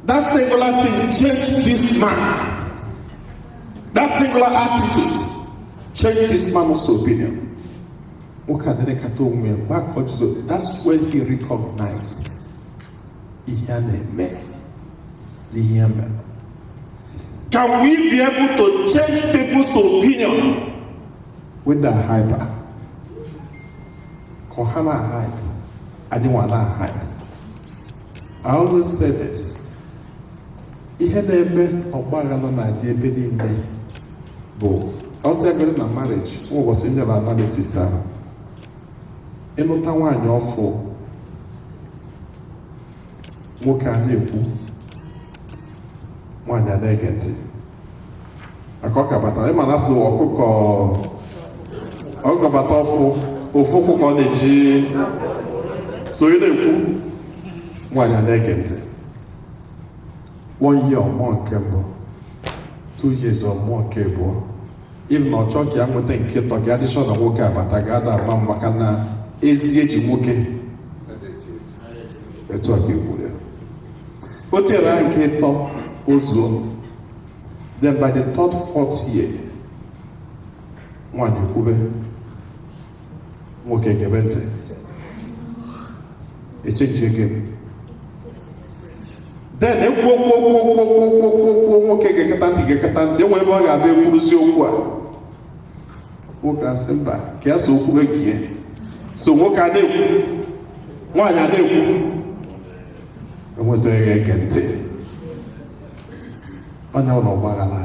That singular thing changed this man. That singular attitude changed this man's opinion. That's when he recognized Can we be able to change people's opinion when they're hyper? Kohana hype. I didn't want that hype. I always say this. Ihe na-eme ọgbaghara na-adị ebe niile bụ ọsọ egere na marriage ụbọchị nyere analysis ahụ. Ịnụta nwaanyị ọfụ nwoke a na-ekwu nwaanyị a na-ege ntị maka ọ kabata ịma na asị ọkụkọ bata ofu ọkụkọ ọ na-eji so ị na-ekwu nwaanyị a na-ege ntị 1 year ọmụọ nke mbụ 2 years ọmụọ nke abụọ if na ọchọ ka ya nweta nke tọ gị adịshọ na nwoke abata ga-ada ama maka na ezi eji nwoke etu a ka ekwu ya o tinyere nke ịtọ ozuo. Then by the 3rd, 4th year, nwaanyị kwube nwoke gebe ntị echenji again. Then ekwu nwoke geketa ntị enwe ebe ọ ga-abịa ekwurusi okwu a nwoke asị mba ka ya so okwu egie so nwoke a na-ekwu nwaanyị a na-ekwu enwezighị ege ntị. Onye ụlọ ọgbaghara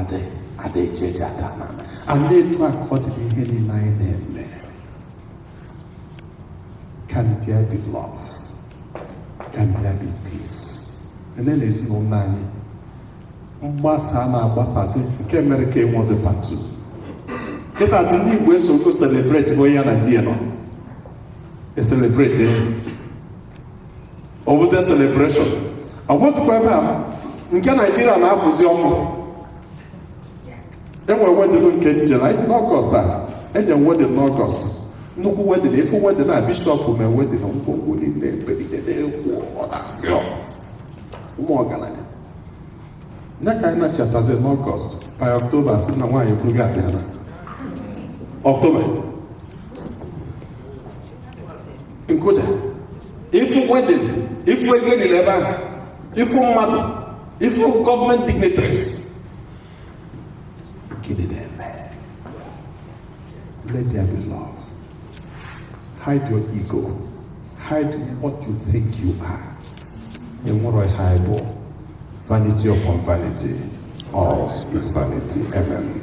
adị ejeje adana and na-etu akọdị ihe niile anyị na-eme. Can there be love? Can there be peace? Ele na ezinụlọ anyị mgbasa na-agbasasị nke mere ka enwezi patu kịtazi ndị Igbo esoko celebrate bụ ya na di ya nọ celebrate ọ bụzi celebration ọ bụzikwa ebe a nke Nigeria na-apụzi ọkụ enwe wedin nke njela n'Ọgọst a eje wedin n'Ọgọst nnukwu wedin efu wedin na bishọp mee wedin ngwongwo niile ebelide na-ekwu ọ na-afịọ ụmụ ọgaranya nye ka anyị na-achatazi n'Ọgọst by October sị na nwaanyị buru gị abịa na October nkụja ifu wedin ifu ego niile ebe ahụ ifu mmadụ ifu government dignitaries gịnị na-eme? Let there be love. Hide your ego. Hide what you think you are. Enwere ha bụ vanity upon vanity. All is vanity. Amen.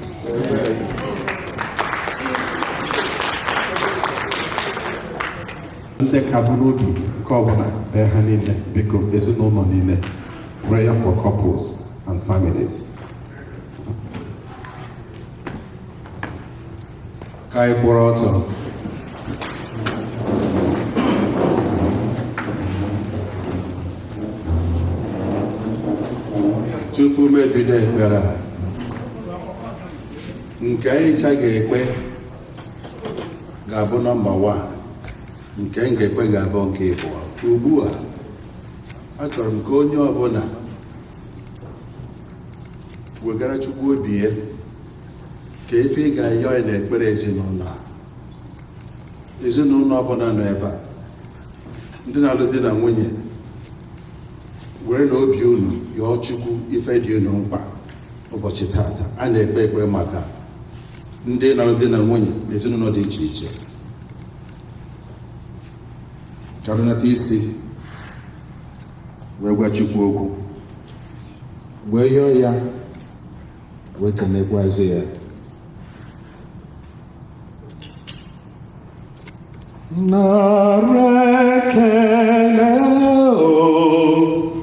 Ndị kaburu obi nke ọbụla bee ha niile biko ezinụlọ niile. Prayer for couples and families. Ka anyị kwụrụ ọtọ. Tupu m ebido ekpere a, nke anyị ncha ga-ekpe ga-abụ nọmba 1, nke m ga-ekpe ga-abụ nke ịbụọ. Ugbu a achọrọ m ka onye ọbụla wegara Chukwu obi ya ka efe ị ga-ayọ ya n'ekpere ezinụlọ a. Ezinụlọ ọbụla nọ ebe a, ndị na-alụ di na nwunye, were na obi unu yọọ Chukwu ife dị unu mkpa ụbọchị tata. A na-ekpe ekpere maka ndị na-alụ di na nwunye na ezinụlọ dị iche iche. Karịnata isi wee gwa Chukwu okwu, wee yọọ ya, wee kenekwazi ya. Nara ekele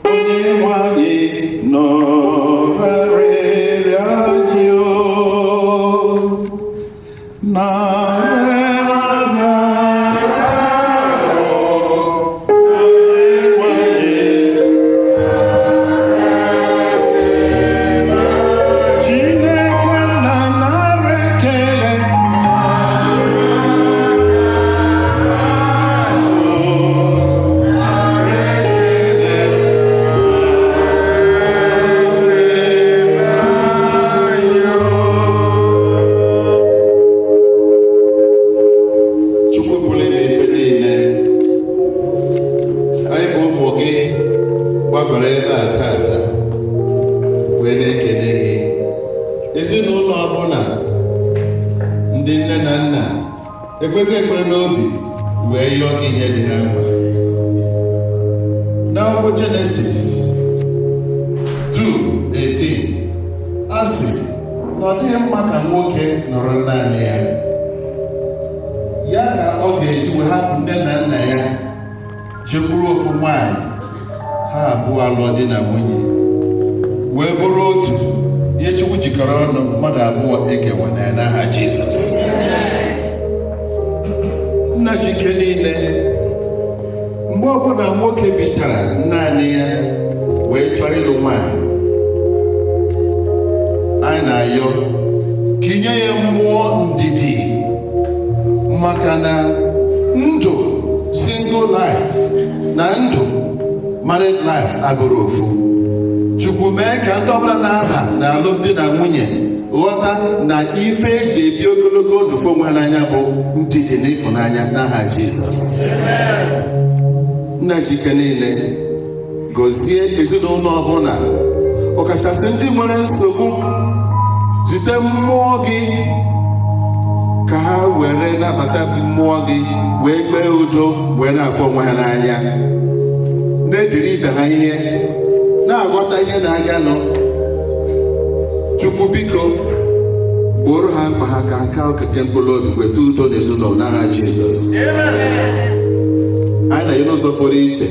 onye nwe anyị nọrarịrị anyị ezinụlọ ọbụla ndị nne na nna ekwekọ ekpere n'obi wee yọọ gị ihe dị ha mkpa. N'akwụkwọ Jenesis 2:18 a sị na ọ dịghị mma ka nwoke nọrọ naanị ya, ya ka ọ ga-eji wee hapụ nne na nna ya jekwuru ofu nwanyị, ha abụọ alụọ di na nwunye wee bụrụ otu. Ihe Chukwu jikọrọ ọnụ mmadụ abụọ ekewa n'aha Jizọs. Nna Chike niile, mgbe ọbụla nwoke bichara naanị ya wee chọọ ịlụ nwanyị, anyị na-ayọ ka inye ya mmụọ ndidi, maka na ndụ single life na ndụ married life abụrụ ofu. Chukwu mee ka ndị ọbụla na-aba na alụmdi na nwunye ghọta na ife eji ebi ogologo ndụ fụ onwe ha n'anya bụ ndidi na ịfụnanya n'aha Jizọs. Nna Chike niile, gọzie ezinụlọ ọbụla, ọkachasị ndị nwere nsogbu, zite mmụọ gị ka ha were nabata mmụọ gị wee kpee udo, wee na-afụ onwe ha n'anya, na-ediri ibe ha ihe, na-aghọta ihe na-aganụ. Chukwu biko gboro ha mkpa ha ka nka okike mkpụrụ obi weta udo n'ezinụlọ n'aha Jizọs. Anyị na-enye n'ụzọ pụrụ iche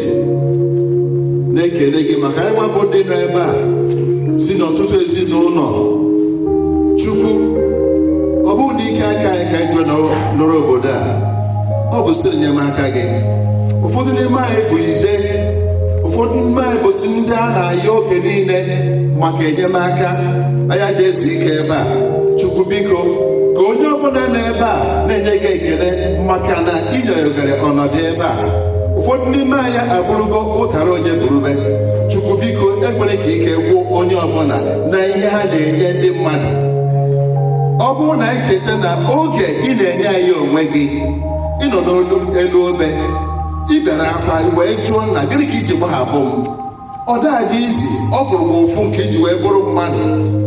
na-ekele gị maka anyị nwabụ ndị nọ ebe a si n'ọtụtụ ezinụlọ. Chukwu, ọ bụrụ na ike aka anyị ka anyị jụọ nọrọ obodo a, ọ bụ site n'enyemaka gị. Ụfọdụ n'ime anyị bụ ide, ụfọdụ n'ime anyị bụsi ndị a na-ayọ oge niile maka enyemaka. Anyị adị ezu ike ebe a. Chukwu biko ka onye ọbụla nọ ebe a na-enye gị ekele maka na ị nyere oghere ọnọdụ ebe a. Ụfọdụ n'ime anyị abụrụgo ụtara onye burube. Chukwu biko ekwere ka ike gwụ onye ọbụla na ihe ha na-enye ndị mmadụ. Ọ bụrụ na anyị cheta na oge ị na-enye anyị onwe gị, ịnọ n'elu obe, ị bịara akwa wee jụọ na gịnị ka iji gbahapụ m, ọ dị izi, ọ fụrụ m ụfụ nke iji wee bụrụ mmadụ.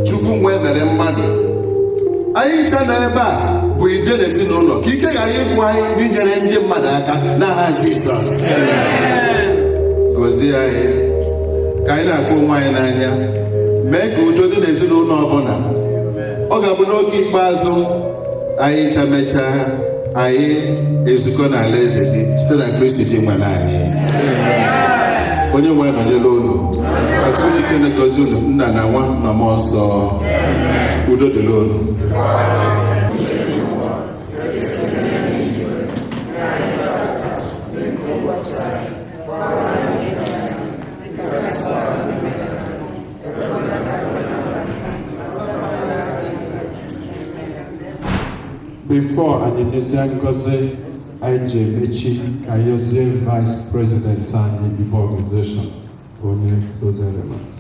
Chukwu nwee mere mmadụ. Anyị ncha nọ ebe a bụ ide n'ezinụlọ, ka ike ghara ịgwụ anyị n'inyere ndị mmadụ aka n'aha Jizọs. Gọzie anyị ka anyị na-afụ onwe anyị n'anya, mee ka udo dị n'ezinụlọ ọbụla. Ọ ga-abụ n'oge ikpeazụ anyị ncha mechaa, anyị ezukọ n'ala eze gị site na Kristi dị nwere anyị. Onye nwe nọnyere unu, ka Chukwu Chike na-egozi unu, Nna na Nwa na Mmụọ Nsọ. Udo dịrị unu. Before anyị nezie ngozi anyị ji emechi ka yozie Vice President anyị Igbo Organization onye closing remarks.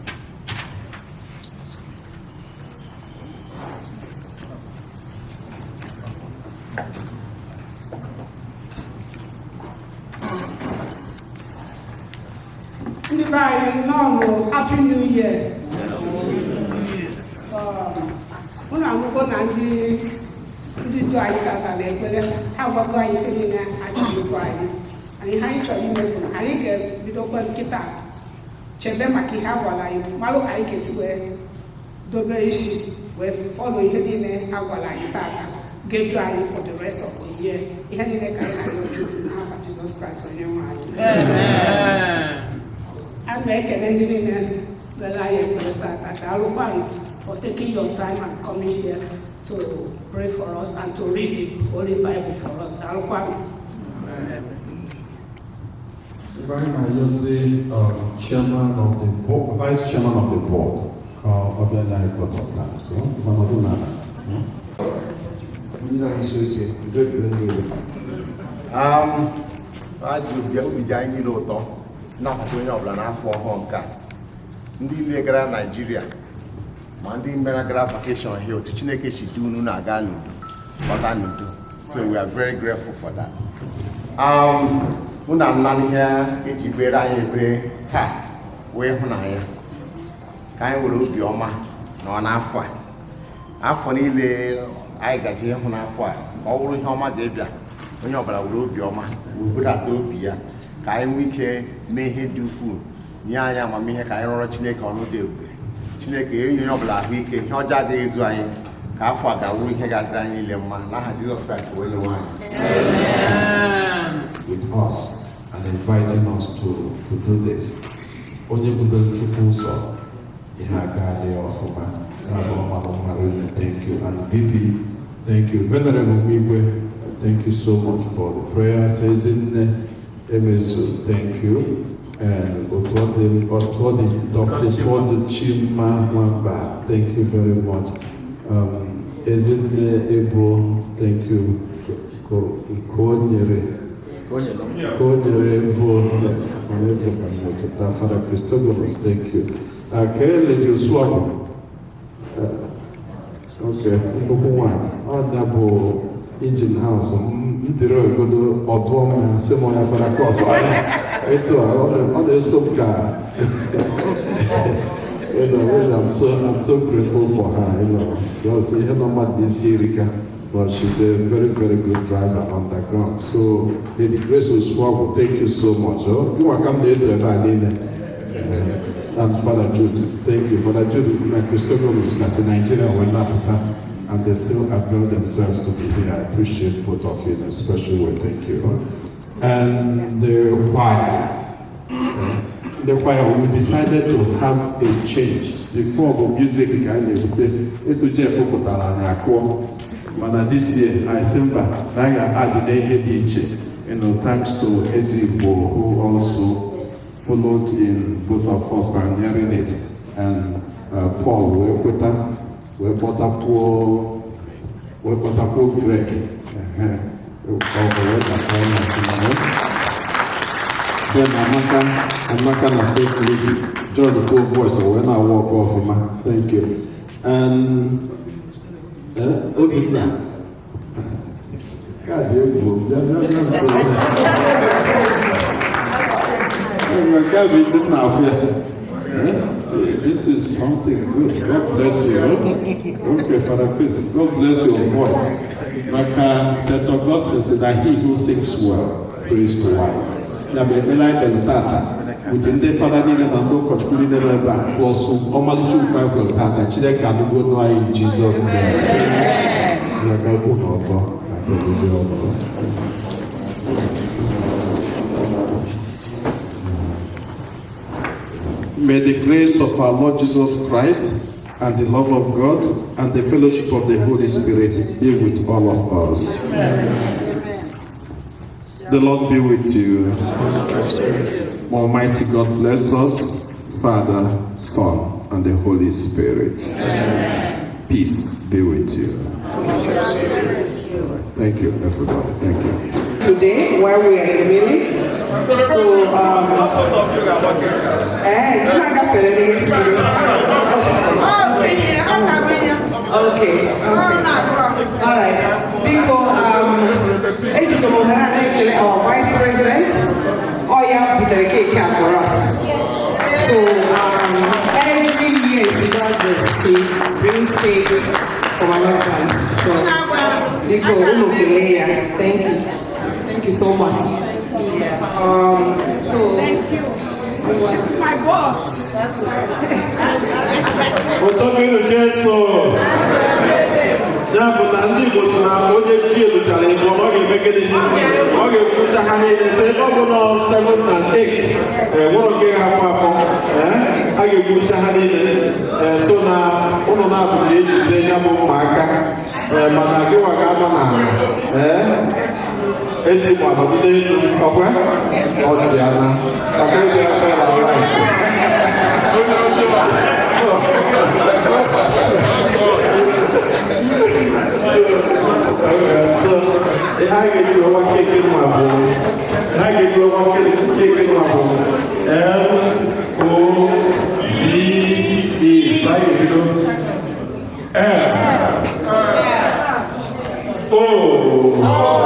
Ndị be anyị nọọnụ Happy New Year. Mụ na amụgo na ndị du anyị tata na ekpere ha gwago anyị ife niile anyị ekwu anyị ha anyị chọrọ ime bụ na anyị ga-ebidokwa nkịta chebe maka ihe a gwara anyị malụ ka anyị ga-esi wee dobe isi wee fọlọ ihe niile a gwara anyị tata ga-edu anyị for the rest of the year. Ihe niile ka anyị na-arịọ Chukwu n'aha Jizọs Kraịst onye nwe anyị. A na-ekele ndị niile lere anyị ekpere tata ka arụkwa anyị for taking your time and coming here to pray for us and to read the Holy Bible for us. If I might just say, chairman of the board, vice chairman of the board, Obiana Court of Plans. Ndị Nigeria ma ndị mere gara vacation here otu Chineke si du unu na-aga n'udo ọga n'udo, so we are very grateful for that. Mụ na nna ihe eji bere anyị ebere taa wee hụnanya ka anyị were obi ọma nọ n'afọ a, afọ niile anyị gaji ịhụ n'afọ a ka ọ bụrụ ihe ọma ga-ebịa, onye ọbụla were obi ọma budata obi ya ka anyị nwee ike mee ihe dị ukwuu, nye anyị amamihe ka anyị rụọrọ Chineke ọrụ dị ebube. Chineke enye onye ọbụla ahụike, ihe ọjọọ agaghị ezu anyị, ka afọ a ga-awụ ihe ga-adịrị anyị niile mma n'aha Jizọs Kraịst onye nwe anyị. With us and inviting us to do this. Onye budoro Chukwu ụzọ ihe aga dị ọfụma. Thank you. And VP, thank you. Venerable Migwe, thank you so much for the prayers. Ezinne Emesu, thank you. And Dr. Chima Mwamba, thank you very much. Ezinne Ebo, thank you. Father Christopherus, thank you. Lady Uswago. Okay, Honorable Engine House, Mtiro Otoma, Simoya Paracos, on the subcar. I'm so grateful for her, because she had not been Syrica, but she's a very, very good driver on the ground. So, Lady Grace Uswago, thank you so much. You are coming to and Father Jude, thank you. Father Jude, like Christopher was in Nigeria or in Africa, and they still avail themselves to be here. I appreciate both of you in a special way. Thank you. And the choir. We decided to have a change. Before the music, but this year, I remember I had the thanks to Igbo, who also followed in both of us pioneering it, and Paul, we put up Greg. Then Amaka na first lady, John the co-voice, so when I walk off, man, thank you. And Obina. God, this is something good. God bless you. Okay, Father Chris, God bless your voice. Like St. Augustine said that he who sings well prays to wise. Within the Father, and no particularly never back. Also, Omalichu Bible, that Chile can go no in Jesus' name. May the grace of our Lord Jesus Christ and the love of God and the fellowship of the Holy Spirit be with all of us. Amen. The Lord be with you. Almighty God bless us, Father, Son, and the Holy Spirit. Amen. Peace be with you. Thank you, everybody. Thank you. Today, while we are in the meeting, so okay. All right. Because our Vice President, Oya Peter cake for us. So every year she does this. She brings cake for my husband. So thank you so much. So thank you. This is my boss. That's right. Ya bụ na ndị Igbo si na onye ji eluchara Igbo ọ ga-eme gịnị? Ọ ga-ekwucha ha niile so ebe ọ bụ na 7 na 8 nwụrụ nke ga-afọ afọ a ga-ekwucha ha niile so na ụlọ na-abụghị ejide ya bụ ụmụaka mana gịwa ga-anọ na ezi Igbo anọgide elu ọkwa ọchịana maka ego ekwe na ụlọ so I get you one cake in my bowl. I get you one cake in my bowl. L-O-V-E. Like it, you know. L-O.